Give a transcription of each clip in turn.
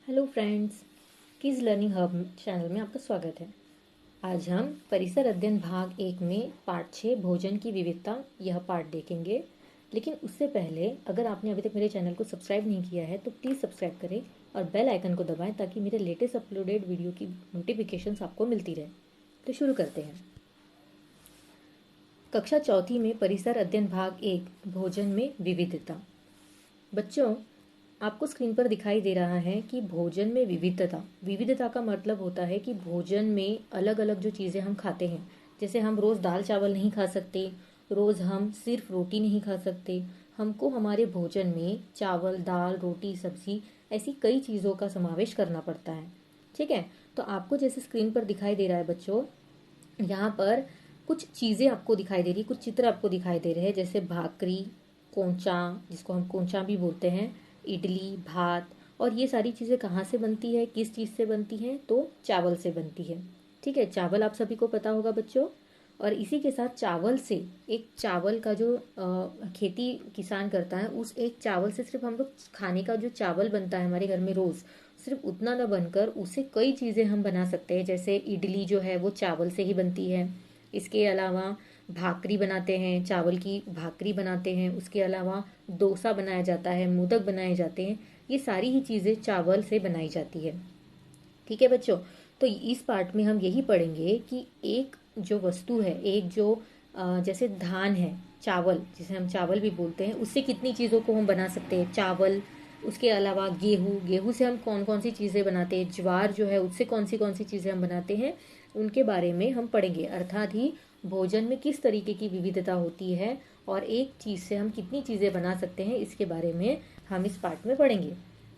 Hello friends, kids learning hub channel में आपका स्वागत है। आज हम परिसर अध्ययन भाग 1 में पार्ट 6 भोजन की विविधता यह पार्ट देखेंगे। लेकिन उससे पहले अगर आपने अभी तक मेरे चैनल को सब्सक्राइब नहीं किया है तो प्लीज़ सब्सक्राइब करें और बेल आइकन को दबाएं ताकि मेरे लेटेस्ट अपलोडेड वीडियो की नोटिफिकेशंस आपको मिलती रहे। तो शुरू करते हैं। कक्षा चौथी में परिसर अध्ययन भाग 1 भोजन में विविधता। बच्चों, आपको स्क्रीन पर दिखाई दे रहा है कि भोजन में विविधता का मतलब होता है कि भोजन में अलग अलग जो चीज़ें हम खाते हैं, जैसे हम रोज़ दाल चावल नहीं खा सकते, रोज़ हम सिर्फ रोटी नहीं खा सकते। हमको हमारे भोजन में चावल, दाल, रोटी, सब्जी ऐसी कई चीज़ों का समावेश करना पड़ता है। ठीक है, तो आपको जैसे स्क्रीन पर दिखाई दे रहा है बच्चों, यहाँ पर कुछ चीज़ें आपको दिखाई दे रही, कुछ चित्र आपको दिखाई दे रहे हैं, जैसे भाकरी, कोंचा, जिसको हम कोंचा भी बोलते हैं, इडली, भात। और ये सारी चीज़ें कहाँ से बनती है, किस चीज़ से बनती हैं? तो चावल से बनती है। ठीक है, चावल आप सभी को पता होगा बच्चों। और इसी के साथ चावल से, एक चावल का जो खेती किसान करता है, उस एक चावल से सिर्फ हम लोग खाने का जो चावल बनता है हमारे घर में रोज़, सिर्फ उतना न बनकर उससे कई चीज़ें हम बना सकते हैं। जैसे इडली जो है वो चावल से ही बनती है। इसके अलावा भाकरी बनाते हैं, चावल की भाकरी बनाते हैं। उसके अलावा डोसा बनाया जाता है, मोदक बनाए जाते हैं। ये सारी ही चीज़ें चावल से बनाई जाती है। ठीक है बच्चों, तो इस पार्ट में हम यही पढ़ेंगे कि एक जो वस्तु है, एक जो जैसे धान है, चावल जिसे हम चावल भी बोलते हैं, उससे कितनी चीज़ों को हम बना सकते हैं। चावल, उसके अलावा गेहूँ से हम कौन कौन सी चीज़ें बनाते हैं, ज्वार जो है उससे कौन सी चीज़ें हम बनाते हैं, उनके बारे में हम पढ़ेंगे। अर्थात ही भोजन में किस तरीके की विविधता होती है और एक चीज़ से हम कितनी चीज़ें बना सकते हैं, इसके बारे में हम इस पार्ट में पढ़ेंगे।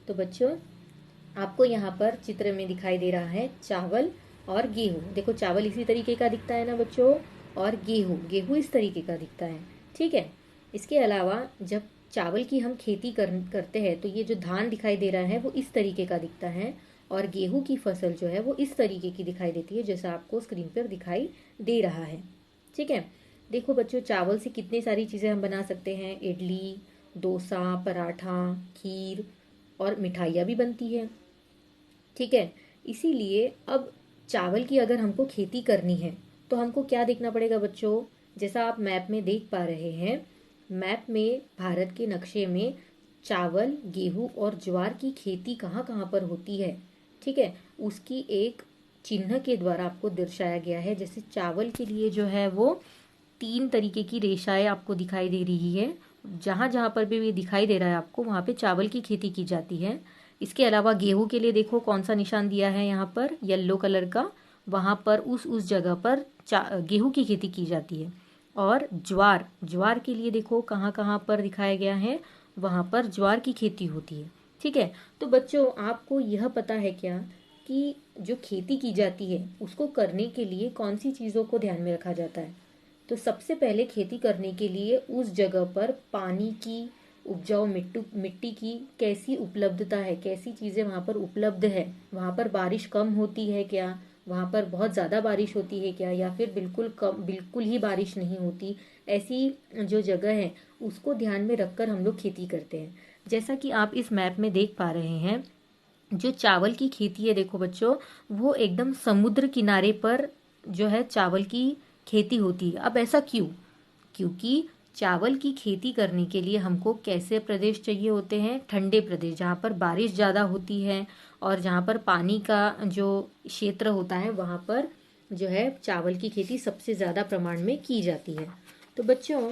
तो बच्चों, आपको यहाँ पर चित्र में दिखाई दे रहा है चावल और गेहूँ। देखो, चावल इसी तरीके का दिखता है ना बच्चों, और गेहूँ इस तरीके का दिखता है। ठीक है, इसके अलावा जब चावल की हम खेती करते हैं तो ये जो धान दिखाई दे रहा है वो इस तरीके का दिखता है, और गेहूँ की फसल जो है वो इस तरीके की दिखाई देती है, जैसा आपको स्क्रीन पर दिखाई दे रहा है। ठीक है, देखो बच्चों, चावल से कितनी सारी चीज़ें हम बना सकते हैं। इडली, डोसा, पराठा, खीर और मिठाइयाँ भी बनती है। ठीक है, इसीलिए अब चावल की अगर हमको खेती करनी है तो हमको क्या देखना पड़ेगा बच्चों? जैसा आप मैप में देख पा रहे हैं, मैप में भारत के नक्शे में चावल, गेहूं और ज्वार की खेती कहाँ कहाँ पर होती है। ठीक है, उसकी एक चिन्ह के द्वारा आपको दर्शाया गया है। जैसे चावल के लिए जो है वो 3 तरीके की रेशाएं आपको दिखाई दे रही है। जहां जहां पर भी ये दिखाई दे रहा है आपको, वहां पे चावल की खेती की जाती है। इसके अलावा गेहूं के लिए देखो कौन सा निशान दिया है, यहाँ पर येलो कलर का, वहां पर उस जगह पर गेहूं की खेती की जाती है। और ज्वार के लिए देखो कहाँ कहाँ पर दिखाया गया है, वहां पर ज्वार की खेती होती है। ठीक है, तो बच्चों, आपको यह पता है क्या कि जो खेती की जाती है उसको करने के लिए कौन सी चीज़ों को ध्यान में रखा जाता है? तो सबसे पहले खेती करने के लिए उस जगह पर पानी की, उपजाऊ मिट्टी की कैसी उपलब्धता है, कैसी चीज़ें वहाँ पर उपलब्ध है, वहाँ पर बारिश कम होती है क्या, वहाँ पर बहुत ज़्यादा बारिश होती है क्या, या फिर बिल्कुल ही बारिश नहीं होती, ऐसी जो जगह है उसको ध्यान में रखकर हम लोग खेती करते हैं। जैसा कि आप इस मैप में देख पा रहे हैं, जो चावल की खेती है देखो बच्चों, वो एकदम समुद्र किनारे पर जो है चावल की खेती होती है। अब ऐसा क्यों? क्योंकि चावल की खेती करने के लिए हमको कैसे प्रदेश चाहिए होते हैं? ठंडे प्रदेश, जहाँ पर बारिश ज़्यादा होती है और जहाँ पर पानी का जो क्षेत्र होता है, वहाँ पर जो है चावल की खेती सबसे ज़्यादा प्रमाण में की जाती है। तो बच्चों,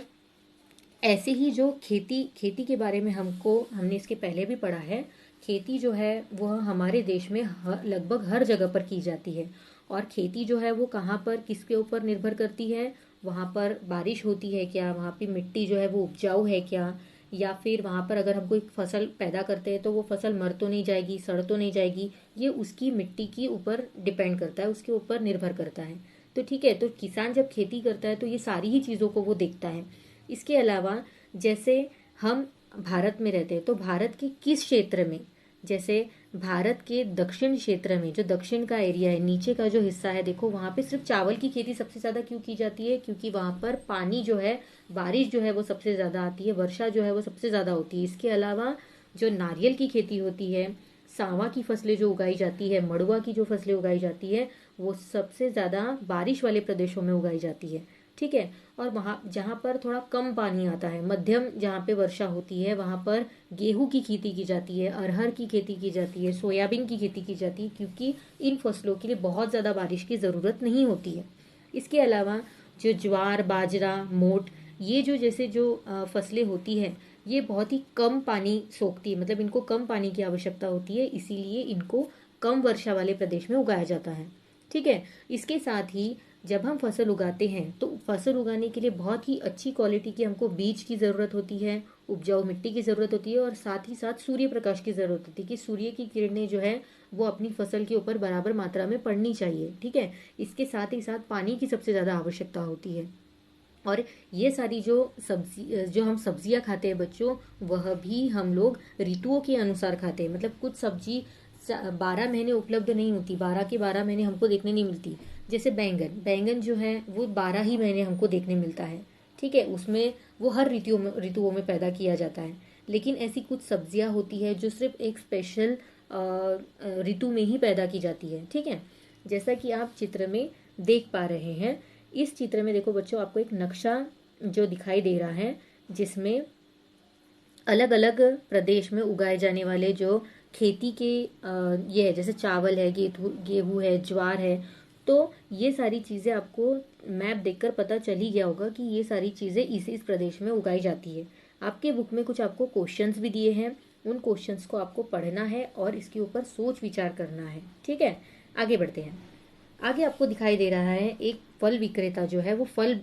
ऐसे ही जो खेती के बारे में हमने इसके पहले भी पढ़ा है। खेती जो है वह हमारे देश में लगभग हर जगह पर की जाती है। और खेती जो है वो कहाँ पर, किसके ऊपर निर्भर करती है? वहाँ पर बारिश होती है क्या, वहाँ पे मिट्टी जो है वो उपजाऊ है क्या, या फिर वहाँ पर अगर हम कोई फसल पैदा करते हैं तो वो फसल मर तो नहीं जाएगी, सड़ तो नहीं जाएगी। ये उसकी मिट्टी के ऊपर डिपेंड करता है, उसके ऊपर निर्भर करता है। तो ठीक है, तो किसान जब खेती करता है तो ये सारी ही चीज़ों को वो देखता है। इसके अलावा जैसे हम भारत में रहते हैं तो भारत के किस क्षेत्र में, जैसे भारत के दक्षिण क्षेत्र में, जो दक्षिण का एरिया है, नीचे का जो हिस्सा है, देखो वहाँ पे सिर्फ चावल की खेती सबसे ज़्यादा क्यों की जाती है? क्योंकि वहाँ पर पानी जो है, बारिश जो है वो सबसे ज़्यादा आती है, वर्षा जो है वो सबसे ज़्यादा होती है। इसके अलावा जो नारियल की खेती होती है, सांवा की फसलें जो उगाई जाती है, मड़ुआ की जो फसलें उगाई जाती है, वो सबसे ज़्यादा बारिश वाले प्रदेशों में उगाई जाती है। ठीक है। और वहाँ जहाँ पर थोड़ा कम पानी आता है, मध्यम जहाँ पे वर्षा होती है, वहाँ पर गेहूं की खेती की जाती है, अरहर की खेती की जाती है, सोयाबीन की खेती की जाती है, क्योंकि इन फसलों के लिए बहुत ज़्यादा बारिश की ज़रूरत नहीं होती है। इसके अलावा जो ज्वार, बाजरा, मोट, ये जो जैसे जो फसलें होती है, ये बहुत ही कम पानी सोखती है, मतलब इनको कम पानी की आवश्यकता होती है, इसीलिए इनको कम वर्षा वाले प्रदेश में उगाया जाता है। ठीक है। इसके साथ ही जब हम फसल उगाते हैं तो फसल उगाने के लिए बहुत ही अच्छी क्वालिटी की हमको बीज की ज़रूरत होती है, उपजाऊ मिट्टी की ज़रूरत होती है, और साथ ही साथ सूर्य प्रकाश की ज़रूरत होती है कि सूर्य की किरणें जो है वो अपनी फसल के ऊपर बराबर मात्रा में पड़नी चाहिए। ठीक है। इसके साथ ही साथ पानी की सबसे ज़्यादा आवश्यकता होती है। और ये सारी जो हम सब्जियां खाते हैं बच्चों, वह भी हम लोग ऋतुओं के अनुसार खाते हैं। मतलब कुछ सब्जी 12 महीने उपलब्ध नहीं होती, 12 के 12 महीने हमको देखने नहीं मिलती। जैसे बैंगन, बैंगन जो है वो 12 ही महीने हमको देखने मिलता है। ठीक है। उसमें वो हर ऋतुओं में पैदा किया जाता है। लेकिन ऐसी कुछ सब्जियां होती है जो सिर्फ एक स्पेशल ऋतु में ही पैदा की जाती है। ठीक है। जैसा कि आप चित्र में देख पा रहे हैं, इस चित्र में देखो बच्चों, आपको एक नक्शा जो दिखाई दे रहा है, जिसमें अलग अलग प्रदेश में उगाए जाने वाले जो खेती के ये है, जैसे चावल है, गेहूं है, ज्वार है। तो ये सारी चीज़ें आपको मैप देखकर पता चल ही गया होगा कि ये सारी चीज़ें इस प्रदेश में उगाई जाती है। आपके बुक में कुछ आपको क्वेश्चंस भी दिए हैं, उन क्वेश्चंस को आपको पढ़ना है और इसके ऊपर सोच विचार करना है। ठीक है। आगे बढ़ते हैं। आगे आपको दिखाई दे रहा है एक फल विक्रेता जो है वो फल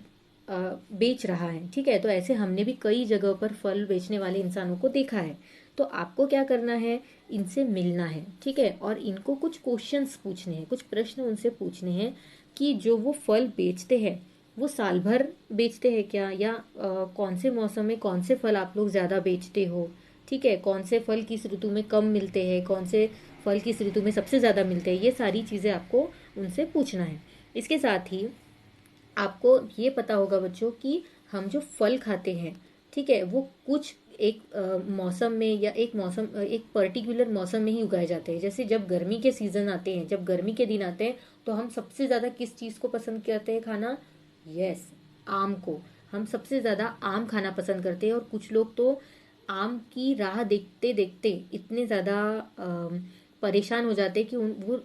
बेच रहा है। ठीक है। तो ऐसे हमने भी कई जगहों पर फल बेचने वाले इंसानों को देखा है। तो आपको क्या करना है, इनसे मिलना है। ठीक है। और इनको कुछ क्वेश्चंस पूछने हैं, कुछ प्रश्न उनसे पूछने हैं कि जो वो फल बेचते हैं वो साल भर बेचते हैं क्या, या कौन से मौसम में कौन से फल आप लोग ज़्यादा बेचते हो। ठीक है। कौन से फल किस ऋतु में कम मिलते हैं, कौन से फल किस ऋतु में सबसे ज़्यादा मिलते हैं, ये सारी चीज़ें आपको उनसे पूछना है। इसके साथ ही आपको ये पता होगा बच्चों कि हम जो फल खाते हैं, ठीक है, वो कुछ एक मौसम में या एक पर्टिकुलर मौसम में ही उगाए जाते हैं। जैसे जब गर्मी के सीजन आते हैं, जब गर्मी के दिन आते हैं, तो हम सबसे ज्यादा किस चीज को पसंद करते हैं खाना? यस, आम को। हम सबसे ज्यादा आम खाना पसंद करते हैं। और कुछ लोग तो आम की राह देखते देखते इतने ज्यादा परेशान हो जाते हैं कि वो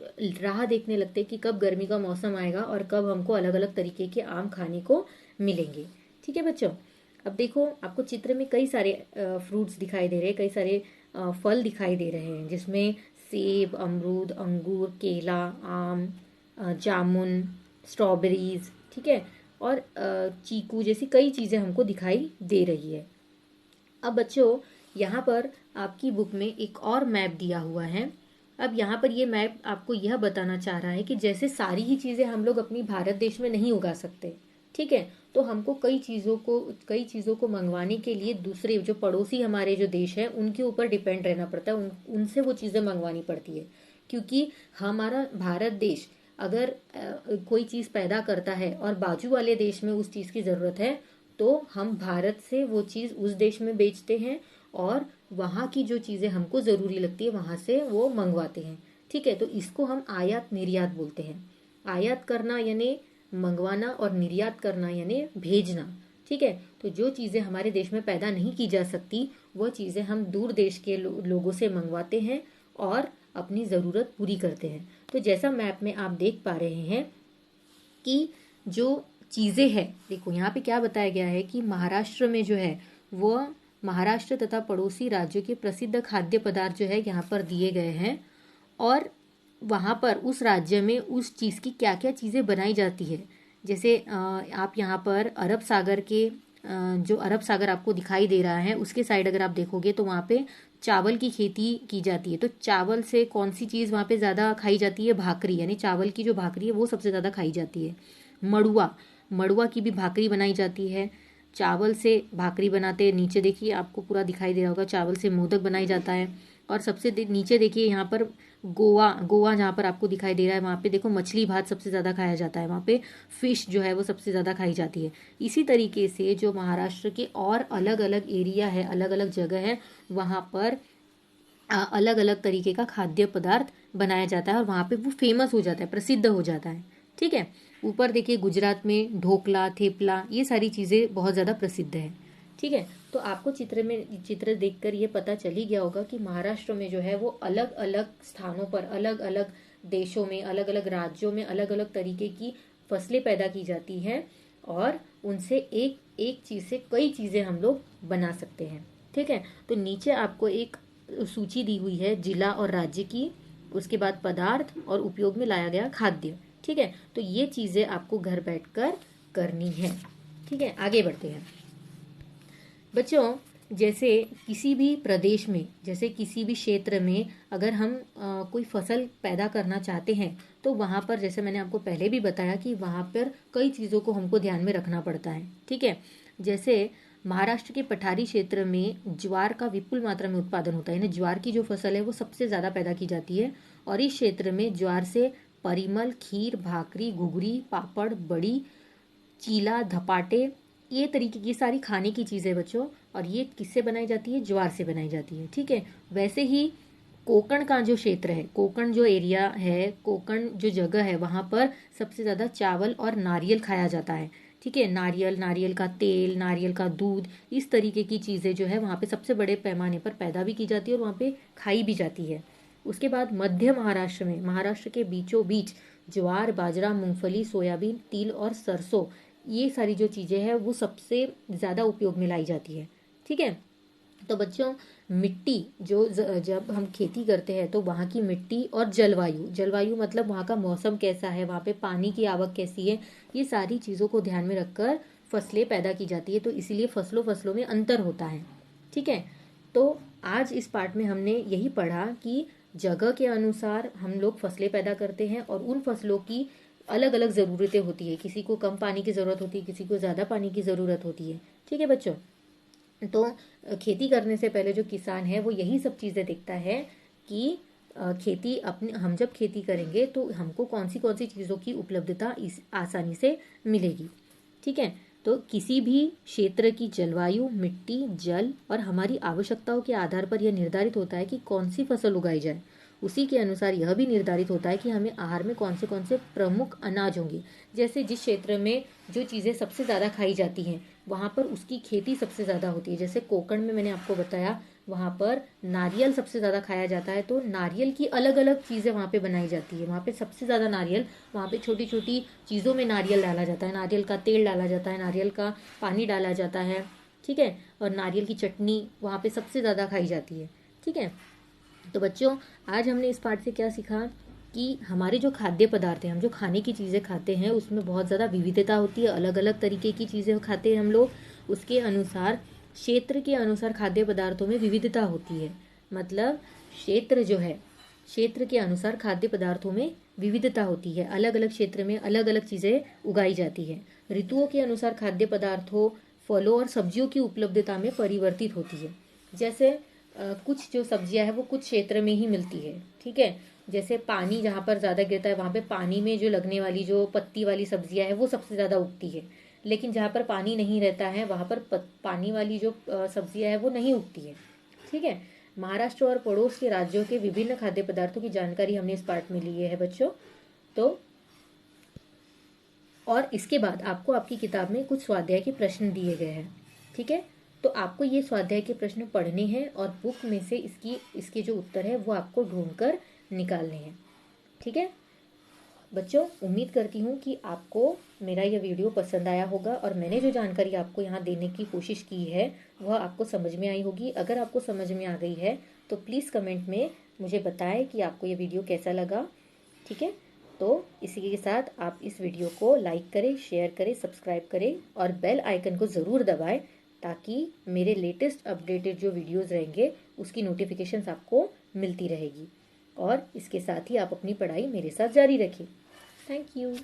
राह देखने लगते हैं कि कब गर्मी का मौसम आएगा और कब हमको अलग अलग तरीके के आम खाने को मिलेंगे। ठीक है बच्चों। अब देखो, आपको चित्र में कई सारे फ्रूट्स दिखाई दे रहे हैं, कई सारे फल दिखाई दे रहे हैं, जिसमें सेब, अमरूद, अंगूर, केला, आम, जामुन, स्ट्रॉबेरीज, ठीक है, और चीकू जैसी कई चीज़ें हमको दिखाई दे रही है। अब बच्चों, यहाँ पर आपकी बुक में एक और मैप दिया हुआ है। अब यहाँ पर ये मैप आपको यह बताना चाह रहा है कि जैसे सारी ही चीज़ें हम लोग अपनी भारत देश में नहीं उगा सकते, ठीक है, तो हमको कई चीज़ों को मंगवाने के लिए दूसरे जो पड़ोसी हमारे जो देश है उनके ऊपर डिपेंड रहना पड़ता है, उनसे वो चीज़ें मंगवानी पड़ती है। क्योंकि हमारा भारत देश अगर कोई चीज़ पैदा करता है और बाजू वाले देश में उस चीज़ की ज़रूरत है, तो हम भारत से वो चीज़ उस देश में बेचते हैं और वहाँ की जो चीज़ें हमको ज़रूरी लगती है वहाँ से वो मंगवाते हैं। ठीक है। तो इसको हम आयात निर्यात बोलते हैं। आयात करना यानी मंगवाना और निर्यात करना यानी भेजना। ठीक है। तो जो चीज़ें हमारे देश में पैदा नहीं की जा सकती, वह चीज़ें हम दूर देश के लोगों से मंगवाते हैं और अपनी ज़रूरत पूरी करते हैं। तो जैसा मैप में आप देख पा रहे हैं कि जो चीज़ें हैं, देखो यहाँ पे क्या बताया गया है कि महाराष्ट्र में जो है वो महाराष्ट्र तथा पड़ोसी राज्यों के प्रसिद्ध खाद्य पदार्थ जो है यहाँ पर दिए गए हैं, और वहाँ पर उस राज्य में उस चीज़ की क्या क्या चीज़ें बनाई जाती है। जैसे आप यहाँ पर अरब सागर के जो अरब सागर आपको दिखाई दे रहा है उसके साइड अगर आप देखोगे तो वहाँ पे चावल की खेती की जाती है। तो चावल से कौन सी चीज़ वहाँ पे ज़्यादा खाई जाती है? भाकरी, यानी चावल की जो भाकरी है वो सबसे ज़्यादा खाई जाती है। मड़ुआ की भी भाकरी बनाई जाती है। चावल से भाकरी बनाते हैं, नीचे देखिए आपको पूरा दिखाई दे रहा होगा, चावल से मोदक बनाई जाता है। और सबसे नीचे देखिए यहाँ पर गोवा जहाँ पर आपको दिखाई दे रहा है, वहाँ पे देखो मछली भात सबसे ज़्यादा खाया जाता है, वहाँ पे फिश जो है वो सबसे ज़्यादा खाई जाती है। इसी तरीके से जो महाराष्ट्र के और अलग अलग एरिया है, अलग अलग जगह है, वहाँ पर अलग अलग तरीके का खाद्य पदार्थ बनाया जाता है और वहाँ पे वो फेमस हो जाता है, प्रसिद्ध हो जाता है। ठीक है। ऊपर देखिए गुजरात में ढोकला, थेपला, ये सारी चीज़ें बहुत ज़्यादा प्रसिद्ध है। ठीक है। तो आपको चित्र देखकर ये पता चल ही गया होगा कि महाराष्ट्र में जो है वो अलग अलग स्थानों पर, अलग अलग देशों में, अलग अलग राज्यों में अलग अलग तरीके की फसलें पैदा की जाती हैं और उनसे एक एक चीज़ से कई चीज़ें हम लोग बना सकते हैं। ठीक है। तो नीचे आपको एक सूची दी हुई है जिला और राज्य की, उसके बाद पदार्थ और उपयोग में लाया गया खाद्य। ठीक है। तो ये चीज़ें आपको घर बैठकर करनी है। ठीक है। आगे बढ़ते हैं बच्चों। जैसे किसी भी प्रदेश में, जैसे किसी भी क्षेत्र में अगर हम कोई फसल पैदा करना चाहते हैं तो वहाँ पर, जैसे मैंने आपको पहले भी बताया कि वहाँ पर कई चीज़ों को हमको ध्यान में रखना पड़ता है। ठीक है। जैसे महाराष्ट्र के पठारी क्षेत्र में ज्वार का विपुल मात्रा में उत्पादन होता है, यानी ज्वार की जो फसल है वो सबसे ज़्यादा पैदा की जाती है। और इस क्षेत्र में ज्वार से परिमल, खीर, भाकरी, घुघरी, पापड़, बड़ी, चीला, धपाटे, ये तरीके की सारी खाने की चीज़ें बच्चों, और ये किससे बनाई जाती है? ज्वार से बनाई जाती है। ठीक है। वैसे ही कोकण का जो क्षेत्र है, कोकण जो एरिया है, कोकण जो जगह है, वहाँ पर सबसे ज़्यादा चावल और नारियल खाया जाता है। ठीक है। नारियल, नारियल का तेल, नारियल का दूध, इस तरीके की चीज़ें जो है वहाँ पे सबसे बड़े पैमाने पर पैदा भी की जाती है और वहाँ पे खाई भी जाती है। उसके बाद मध्य महाराष्ट्र में, महाराष्ट्र के बीचों बीच ज्वार, बाजरा, मूंगफली, सोयाबीन, तिल और सरसों, ये सारी जो चीज़ें हैं वो सबसे ज़्यादा उपयोग में लाई जाती है। ठीक है। तो बच्चों, मिट्टी जो जब हम खेती करते हैं तो वहाँ की मिट्टी और जलवायु, जलवायु मतलब वहाँ का मौसम कैसा है, वहाँ पे पानी की आवक कैसी है, ये सारी चीज़ों को ध्यान में रखकर फसलें पैदा की जाती है। तो इसीलिए फसलों में अंतर होता है। ठीक है। तो आज इस पार्ट में हमने यही पढ़ा कि जगह के अनुसार हम लोग फसलें पैदा करते हैं और उन फसलों की अलग अलग ज़रूरतें होती है। किसी को कम पानी की ज़रूरत होती है, किसी को ज़्यादा पानी की ज़रूरत होती है। ठीक है बच्चों। तो खेती करने से पहले जो किसान है वो यही सब चीज़ें देखता है कि खेती अपने, हम जब खेती करेंगे तो हमको कौन सी चीज़ों की उपलब्धता इस आसानी से मिलेगी। ठीक है। तो किसी भी क्षेत्र की जलवायु, मिट्टी, जल और हमारी आवश्यकताओं के आधार पर यह निर्धारित होता है कि कौन सी फसल उगाई जाए। उसी के अनुसार यह भी निर्धारित होता है कि हमें आहार में कौन से प्रमुख अनाज होंगे। जैसे जिस क्षेत्र में जो चीज़ें सबसे ज़्यादा खाई जाती हैं वहाँ पर उसकी खेती सबसे ज़्यादा होती है। जैसे कोकण में मैंने आपको बताया वहाँ पर नारियल सबसे ज़्यादा खाया जाता है, तो नारियल की अलग अलग चीज़ें वहाँ पे बनाई जाती है। वहाँ पे सबसे ज़्यादा नारियल, वहाँ पे छोटी छोटी चीज़ों में नारियल डाला जाता है, नारियल का तेल डाला जाता है, नारियल का पानी डाला जाता है। ठीक है। और नारियल की चटनी वहाँ पे सबसे ज़्यादा खाई जाती है। ठीक है। तो बच्चों, आज हमने इस पाठ से क्या सीखा कि हमारे जो खाद्य पदार्थ हैं, हम जो खाने की चीज़ें खाते हैं उसमें बहुत ज़्यादा विविधता होती है, अलग अलग तरीके की चीज़ें खाते हैं हम लोग। उसके अनुसार, क्षेत्र के अनुसार खाद्य पदार्थों में विविधता होती है। मतलब क्षेत्र जो है, क्षेत्र के अनुसार खाद्य पदार्थों में विविधता होती है। अलग अलग क्षेत्र में अलग अलग चीज़ें उगाई जाती है। ऋतुओं के अनुसार खाद्य पदार्थों, फलों और सब्जियों की उपलब्धता में परिवर्तित होती है। जैसे कुछ जो सब्जियां हैं वो कुछ क्षेत्र में ही मिलती है। ठीक है। जैसे पानी जहाँ पर ज़्यादा गिरता है वहाँ पे पानी में जो लगने वाली जो पत्ती वाली सब्जियां हैं वो सबसे ज़्यादा उगती है। लेकिन जहाँ पर पानी नहीं रहता है वहाँ पर पानी वाली जो सब्जियां हैं वो नहीं उगती है। ठीक है। महाराष्ट्र और पड़ोस के राज्यों के विभिन्न खाद्य पदार्थों की जानकारी हमने इस पार्ट में ली है बच्चों। तो और इसके बाद आपको आपकी किताब में कुछ स्वाध्याय के प्रश्न दिए गए हैं। ठीक है। तो आपको ये स्वाध्याय के प्रश्न पढ़ने हैं और बुक में से इसके जो उत्तर है वो आपको ढूंढकर निकालने हैं। ठीक है बच्चों, उम्मीद करती हूँ कि आपको मेरा यह वीडियो पसंद आया होगा और मैंने जो जानकारी आपको यहाँ देने की कोशिश की है वह आपको समझ में आई होगी। अगर आपको समझ में आ गई है तो प्लीज़ कमेंट में मुझे बताएं कि आपको ये वीडियो कैसा लगा। ठीक है। तो इसी के साथ आप इस वीडियो को लाइक करें, शेयर करें, सब्सक्राइब करें और बेल आइकन को ज़रूर दबाएं ताकि मेरे लेटेस्ट अपडेटेड जो वीडियोस रहेंगे उसकी नोटिफिकेशंस आपको मिलती रहेगी। और इसके साथ ही आप अपनी पढ़ाई मेरे साथ जारी रखें। Thank you.